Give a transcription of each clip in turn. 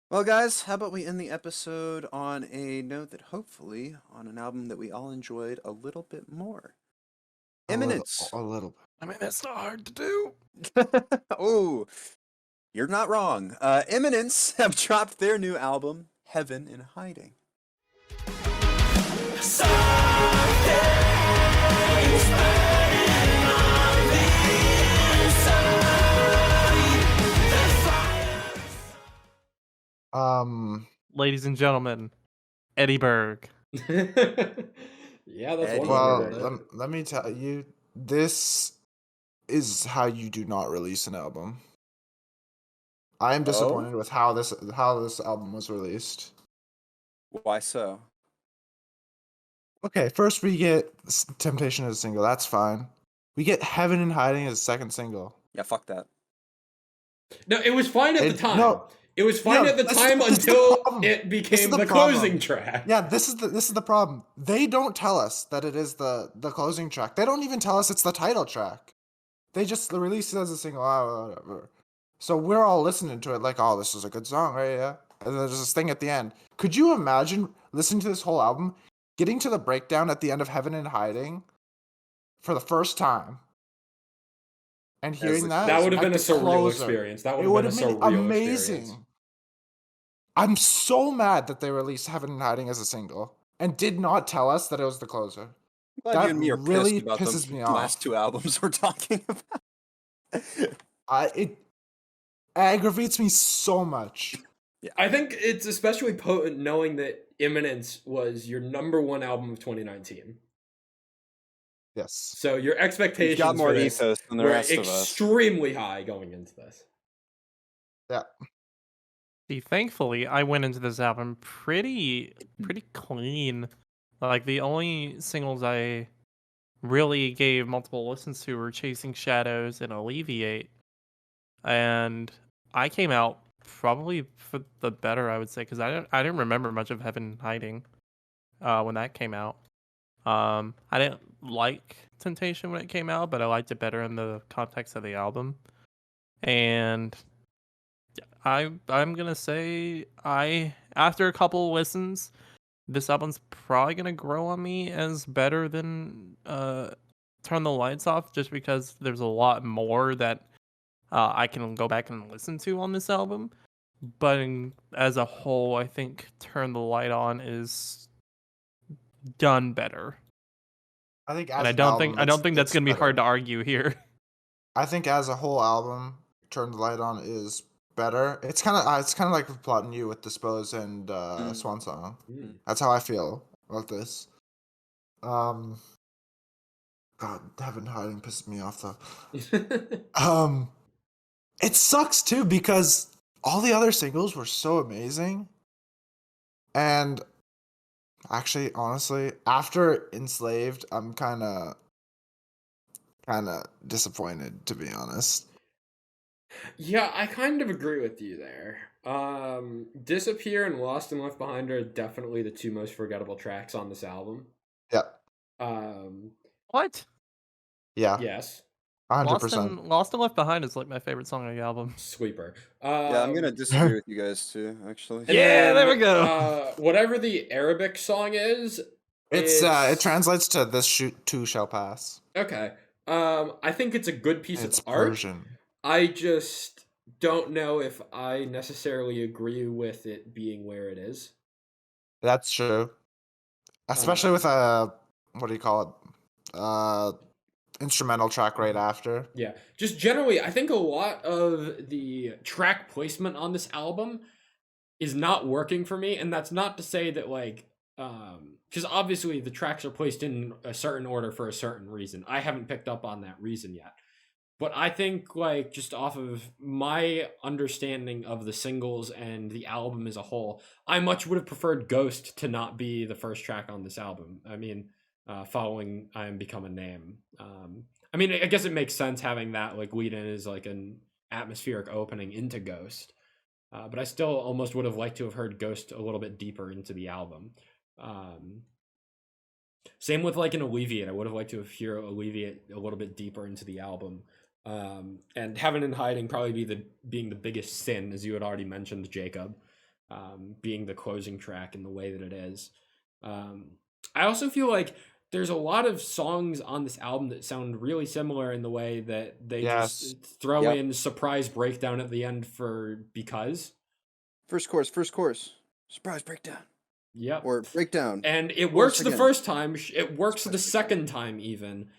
Well, guys, how about we end the episode on a note that hopefully on an album that we all enjoyed a little bit more. A little, Imminence. a little bit. I mean, that's not hard to do. Oh, you're not wrong. Imminence have dropped their new album, Heaven in Hiding. Ladies and gentlemen, Eddie Berg. Yeah, that's Eddie one way to Well, word it. let me tell you, this is how you do not release an album. I am disappointed with how this album was released. Why so? Okay, first we get Temptation as a single. That's fine. We get Heaven in Hiding as a second single. Yeah, fuck that. No, it was fine at the time. No, it was fine yeah, at the this- time this is the until problem. it This is became the the problem. closing track. Yeah, this is the problem. They don't tell us that it is the closing track. They don't even tell us it's the title track. They just release it as a single. Whatever. So we're all listening to it like, oh, this is a good song, right? Yeah. And then there's this thing at the end. Could you imagine listening to this whole album, getting to the breakdown at the end of Heaven in Hiding for the first time, and hearing that? That would have at been a the surreal closer? experience. That It would would have have been a been surreal amazing. experience. I'm so mad that they released Heaven in Hiding as a single and did not tell us that it was the closer. Glad That you and me are really pissed about pisses the me last off. two albums we're talking about. It aggravates me so much. I think it's especially potent knowing that Imminence was your number one album of 2019. Yes. So your expectations You've got more for this ethos than the were rest of us. extremely high going into this. Yeah. See, thankfully, I went into this album pretty clean. Like, the only singles I really gave multiple listens to were Chasing Shadows and Alleviate. And I came out probably for the better, I would say, because I didn't remember much of Heaven Hiding when that came out. I didn't like Temptation when it came out, but I liked it better in the context of the album. And I'm gonna say after a couple listens, this album's probably gonna grow on me as better than Turn the Lights Off, just because there's a lot more that I can go back and listen to on this album. But as a whole, I think Turn the Light On is done better. I think And I don't think that's gonna be hard to argue here. I think as a whole album, Turn the Light On is better. It's kind of like Plotting You with Dispose and Swan Song. That's how I feel about this. God, Heaven Hiding pisses me off though. It sucks too because all the other singles were so amazing, and actually, honestly, after Enslaved, I'm kind of disappointed, to be honest. Yeah, I kind of agree with you there. Disappear and Lost and Left Behind are definitely the two most forgettable tracks on this album. Yep. What? Yeah. Yes. 100%. Lost and Left Behind is like my favorite song on the album. Sweeper. Yeah, I'm gonna disagree with you guys too, actually. Yeah, there we go. Whatever the Arabic song is, it translates to "This too shall pass." Okay. I think it's a good piece It's of art. Persian. I just don't know if I necessarily agree with it being where it is. That's true. Especially with what do you call it? Instrumental track right after. Yeah. Just generally, I think a lot of the track placement on this album is not working for me, and that's not to say that because obviously the tracks are placed in a certain order for a certain reason. I haven't picked up on that reason yet. But I think, just off of my understanding of the singles and the album as a whole, I much would have preferred Ghost to not be the first track on this album. I mean, following I Am Become a Name. I mean, I guess it makes sense having that, lead in as, an atmospheric opening into Ghost. But I still almost would have liked to have heard Ghost a little bit deeper into the album. Same with, an Alleviate. I would have liked to have heard Alleviate a little bit deeper into the album. And Heaven in Hiding probably being the biggest sin, as you had already mentioned, Jacob. being the closing track in the way that it is. I also feel like there's a lot of songs on this album that sound really similar in the way that they Yes. just throw Yep. in surprise breakdown at the end because. First chorus, surprise breakdown, Yep. or breakdown. And it Chorus works the again. first time, it works the Surprise second time even.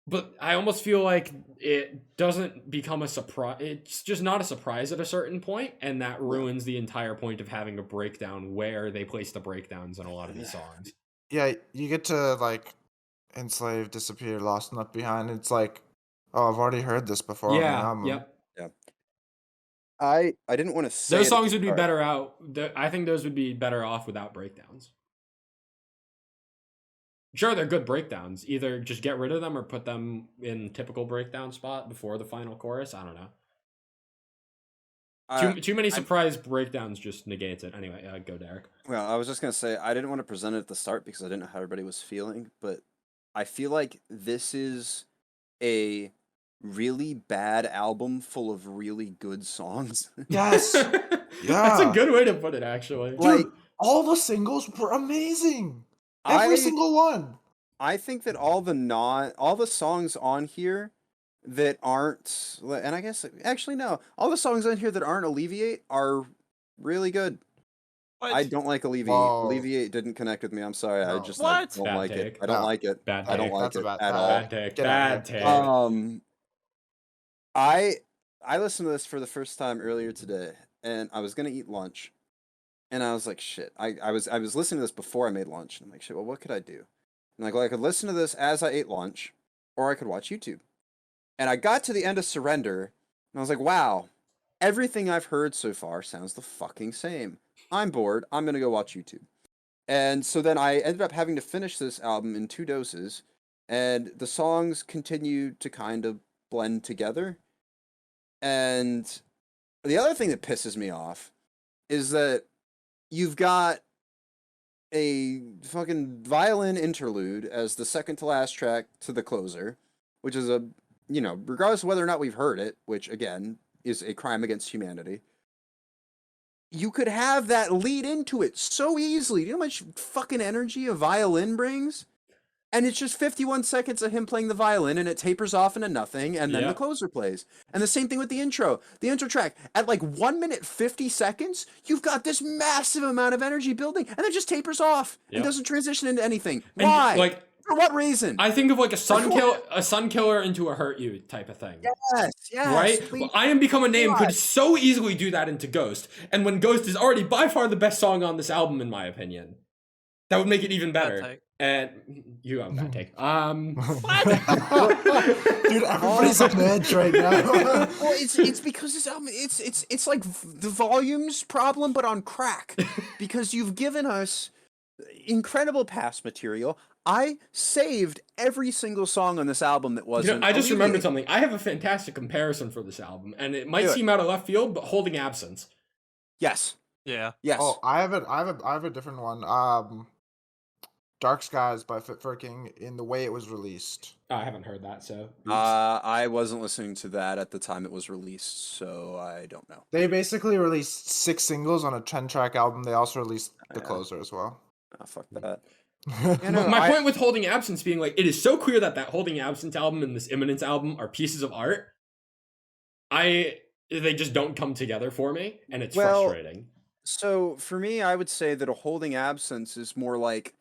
But I almost feel like it doesn't become a surprise. It's just not a surprise at a certain point, and that ruins the entire point of having a breakdown where they place the breakdowns in a lot of these songs. Yeah, you get to like enslave, disappear, lost, and left behind. It's like, oh, I've already heard this before. on the Yeah, album. yep. I didn't want to say Those it at songs the would be start. better out. I think those would be better off without breakdowns. Sure, they're good breakdowns. Either just get rid of them or put them in typical breakdown spot before the final chorus. I don't know. Too many surprise breakdowns just negates it. Anyway, go Derek. Well, I was just gonna say I didn't want to present it at the start because I didn't know how everybody was feeling, but I feel like this is a really bad album full of really good songs. Yes. That's a good way to put it, actually. Dude, Like, all the singles were amazing. Every single one. I think that all the songs on here that aren't, and I guess actually no, all the songs on here that aren't Alleviate are really good. What? I don't like Alleviate. Whoa. Alleviate didn't connect with me. I'm sorry. I No. just What? don't Bad like take. it. I don't No. like it. Bad I don't take. like That's a it bad- at bad all. Bad take. Get out of Bad here. take. I listened to this for the first time earlier today, and I was gonna eat lunch, and I was like, shit. I was listening to this before I made lunch, and I'm like, shit. Well, what could I do? And like, well, I could listen to this as I ate lunch, or I could watch YouTube. And I got to the end of Surrender, and I was like, wow, everything I've heard so far sounds the fucking same. I'm bored. I'm gonna go watch YouTube. And so then I ended up having to finish this album in 2 doses, and the songs continued to kind of blend together. And the other thing that pisses me off is that you've got a fucking violin interlude as the second to last track to the closer, which is regardless of whether or not we've heard it, which again is a crime against humanity. You could have that lead into it so easily. Do you know how much fucking energy a violin brings? And it's just 51 seconds of him playing the violin, and it tapers off into nothing, and then the Yep. closer plays. And the same thing with the intro. The intro track, at like 1 minute 50 seconds, you've got this massive amount of energy building, and it just tapers off and Yep. doesn't transition into anything. And, Why? like, For what reason? I think of like a sun killer into a hurt you type of thing. Yes, Right? please. Well, I Am Become a Name God. could so easily do that into Ghost. And when Ghost is already by far the best song on this album, in my opinion, that would make it even Bad better. take. And you have a bad take. Dude, everybody's on edge right now. Well, it's because this album it's like the volumes problem, but on crack. Because you've given us incredible past material. I saved every single song on this album that wasn't. I just remembered Alleviate. something. I have a fantastic comparison for this album, and it might Do it. seem out of left field, but Holding Absence. Yes. Yeah. Yes. Oh, I have a different one. Dark Skies by Fit for a King in the way it was released. I haven't heard that, so. I wasn't listening to that at the time it was released, so I don't know. They basically released 6 singles on a 10-track album. They also released the Yeah. closer as well. Oh, fuck that. My point with Holding Absence being like, it is so clear that Holding Absence album and this Imminence album are pieces of art. They just don't come together for me, and it's frustrating. So for me, I would say that a Holding Absence is more like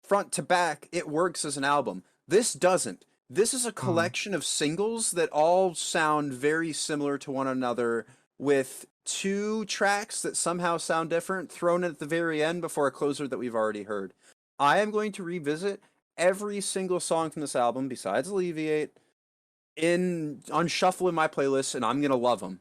front to back. It works as an album. This doesn't. This is a collection of singles that all sound very similar to one another, with 2 tracks that somehow sound different thrown at the very end before a closer that we've already heard. I am going to revisit every single song from this album besides Alleviate on shuffle in my playlist, and I'm going to love them.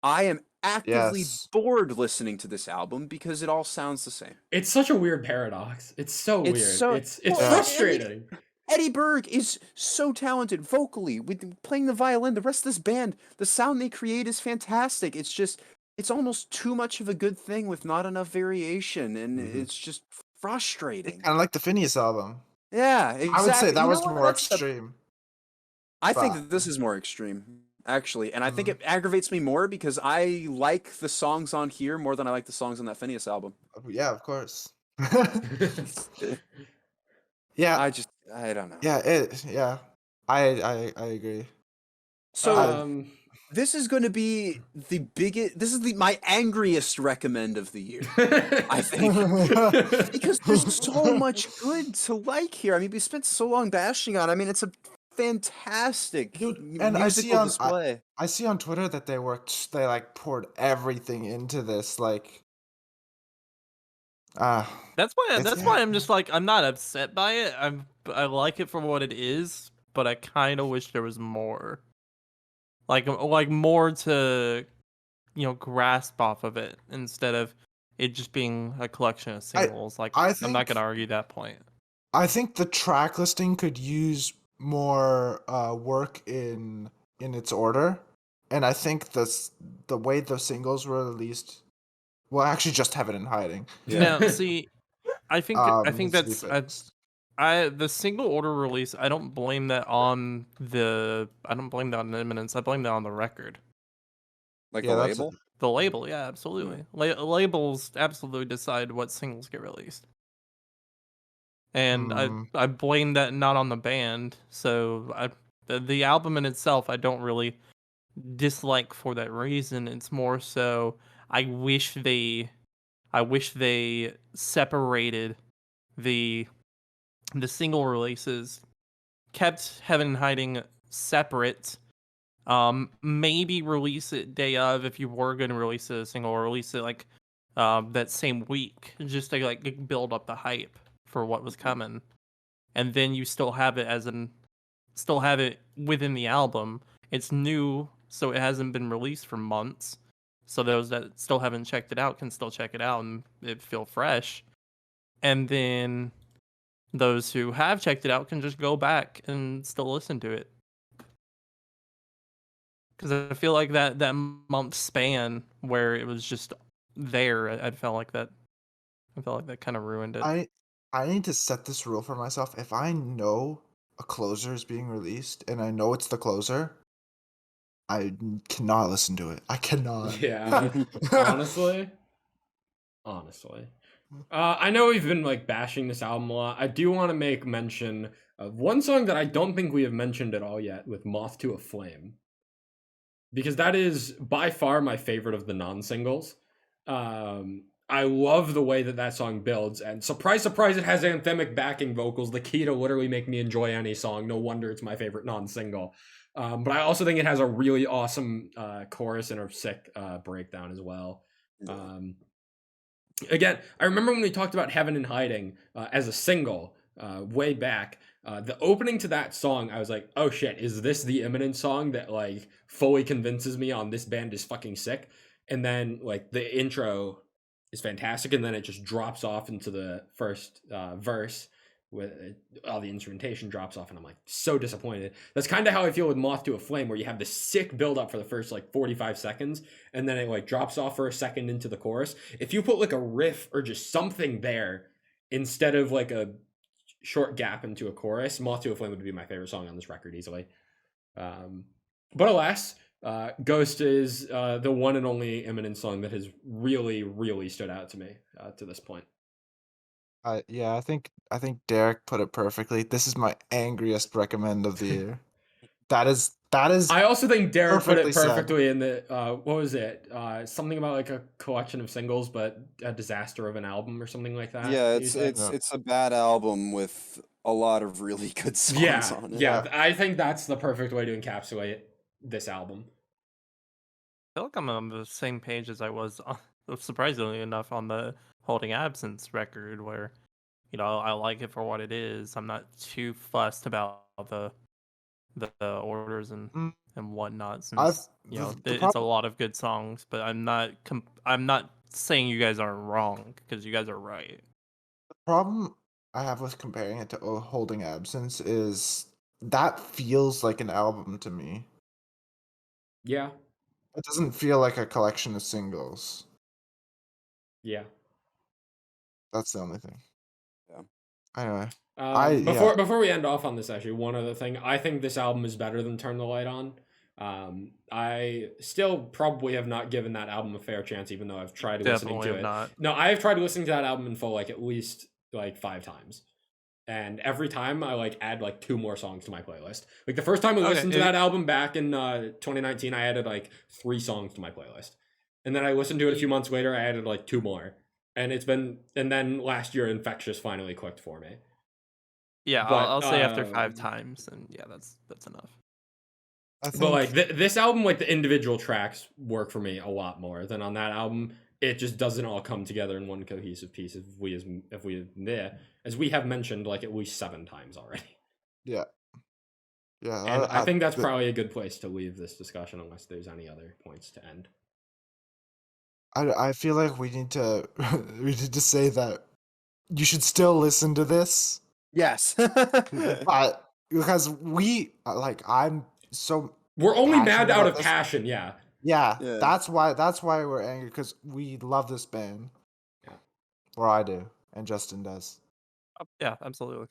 I am actively bored listening to this album because it all sounds the same. It's such a weird paradox. It's so weird. It's Well, frustrating. Eddie Berg is so talented vocally with playing the violin. The rest of this band, the sound they create is fantastic. It's almost too much of a good thing with not enough variation, and it's just frustrating. Kind of like the Phineas album. Yeah, exactly. I would say that You was know what? more That's extreme. I think but- that this is more extreme. actually, and I think Mhm. it aggravates me more because I like the songs on here more than I like the songs on that Phineas album. Yeah, of course. Eh, Yeah, I don't know. yeah. I agree. So I um, this is going to be the biggest. This is my angriest recommend of the year. I think because there's so much good to like here. I mean, we spent so long bashing on. I mean, it's a fantastic Dude, and musical display. I see on Twitter that they like poured everything into this, like ah That's why it's that's why I'm just like I'm not upset by it. I like it for what it is, but I kind of wish there was more. Like more to grasp off of it instead of it just being a collection of singles. Like I I'm not think gonna argue that point. I think the track listing could use more work in its order, and I think the way the singles were released, well, actually, just have it in hiding. Now, see, I think Needs to be that's fixed. I the single order release. I don't blame that on Imminence. I blame that on the record. Like the Yeah, that's label. The label, yeah, absolutely. Labels absolutely decide what singles get released. And I hmm. I blame that not on the band. So the album in itself I don't really dislike for that reason. It's more so I wish they I wish they separated the single releases, kept Heaven and Hiding separate. Maybe release it day of if you were going to release a single, or release it like that same week, just to like build up the hype for what was coming, and then you still have it within the album. It's new, so it hasn't been released for months. So those that still haven't checked it out can still check it out and it feel fresh. And then those who have checked it out can just go back and still listen to it. Because I feel like that month span where it was just there, I felt like that. I felt like that kind of ruined it. I need to set this rule for myself. If I know a closer is being released and I know it's the closer, cannot listen to it. I cannot. yeah, honestly, honestly. I know we've been like bashing this album a lot. I do want to make mention of one song that I don't think we have mentioned at all yet, with Moth to a Flame, because that is by far my favorite of the non-singles. I love the way that song builds, and surprise, surprise, it has anthemic backing vocals, the key to literally make me enjoy any song. No wonder it's my favorite non-single. But I also think it has a really awesome chorus and a sick breakdown as well. Again, I remember when we talked about Heaven and Hiding as a single way back. The opening to that song, I was like, "Oh shit, is this the Imminence song that like fully convinces me on this band is fucking sick?" And then like the intro is fantastic, and then it just drops off into the first verse with all the instrumentation drops off, and I'm like so disappointed. That's kind of how I feel with Moth to a Flame, where you have this sick build up for the first like 45 seconds, and then it like drops off for a second into the chorus. If you put like a riff or just something there instead of like a short gap into a chorus, Moth to a Flame would be my favorite song on this record easily. But alas, Ghost is the one and only Imminent song that has really, really stood out to me to this point. Yeah, I think Derek put it perfectly. This is my angriest recommend of the year. That is I also think Derek put perfectly it said. perfectly in the what was it? Something about like a collection of singles, but a disaster of an album or something like that. Yeah, You said? it's a bad album with a lot of really good songs Yeah, on it. yeah. I think that's the perfect way to encapsulate this album. I feel like I'm on the same page as I was, surprisingly enough, on the Holding Absence record, where I like it for what it is. I'm not too fussed about the orders and Mm, whatnot, I've since the it's a problem lot of good songs. But I'm not saying you guys aren't wrong, because you guys are right. problem I have with comparing it to Holding Absence is that feels like an album to me. Yeah, It doesn't feel like a collection of singles. yeah. That's the only thing. Yeah. Anyway, Before we end off on this, actually, one other thing. I think this album is better than Turn the Light On. I still probably have not given that album a fair chance, even though I've tried listening Definitely to have it. not. No, I've tried listening to that album in full like at least like 5 times. And every time I like add like 2 more songs to my playlist. Like the first time I Okay, listened to if- that album back in 2019, I added like 3 songs to my playlist. And then I listened to it a few months later, I added like 2 more. And then last year Infectious finally clicked for me. Yeah, But, I'll say after 5 times, and yeah, that's enough. I think But like this album, like the individual tracks work for me a lot more than on that album. It just doesn't all come together in one cohesive piece. As we have mentioned like at least 7 times already. yeah. Yeah. And I think that's probably a good place to leave this discussion, unless there's any other points to end. I feel like we need to say that you should still listen to this, Yes. but because I'm so We're only passionate mad out about of this. passion, yeah. Yeah, Yeah. that's why we're angry, because we love this band. Yeah. Or I do, and Justin does. Yeah, absolutely.